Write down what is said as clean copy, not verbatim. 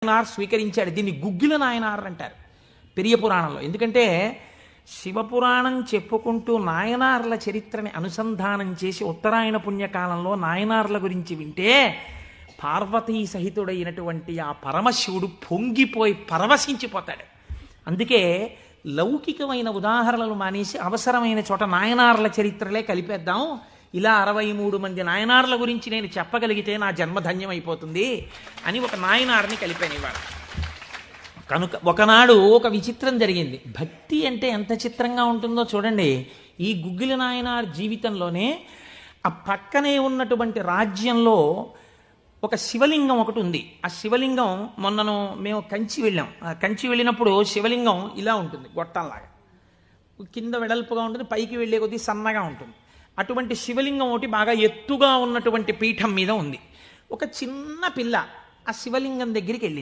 నాయనార్ స్వీకరించాడు. దీన్ని గుగ్గిల నాయనార్ అంటారు పెరియ పురాణంలో. ఎందుకంటే శివపురాణం చెప్పుకుంటూ నాయనార్ల చరిత్రని అనుసంధానం చేసి ఉత్తరాయణ పుణ్యకాలంలో నాయనార్ల గురించి వింటే పార్వతీ సహితుడైనటువంటి ఆ పరమశివుడు పొంగిపోయి పరవశించిపోతాడు. అందుకే లౌకికమైన ఉదాహరణలు మానేసి అవసరమైన చోట నాయనార్ల చరిత్రలే కలిపేద్దాం. ఇలా 63 మంది నాయనార్ల గురించి నేను చెప్పగలిగితే నా జన్మధన్యం అయిపోతుంది అని ఒక నాయనార్ని కలిపాను ఇవాళ. కనుక ఒకనాడు ఒక విచిత్రం జరిగింది. భక్తి అంటే ఎంత చిత్రంగా ఉంటుందో చూడండి. ఈ గుగ్గిల నాయనార్ జీవితంలోనే ఆ పక్కనే ఉన్నటువంటి రాజ్యంలో ఒక శివలింగం ఒకటి ఉంది. ఆ శివలింగం మొన్నను మేము కంచి వెళ్ళాం. కంచి వెళ్ళినప్పుడు శివలింగం ఇలా ఉంటుంది, గొట్టంలాగా కింద వెడల్పుగా ఉంటుంది, పైకి వెళ్ళే కొద్దీ సన్నగా ఉంటుంది. అటువంటి శివలింగం ఒకటి బాగా ఎత్తుగా ఉన్నటువంటి పీఠం మీద ఉంది. ఒక చిన్న పిల్ల ఆ శివలింగం దగ్గరికి వెళ్ళింది.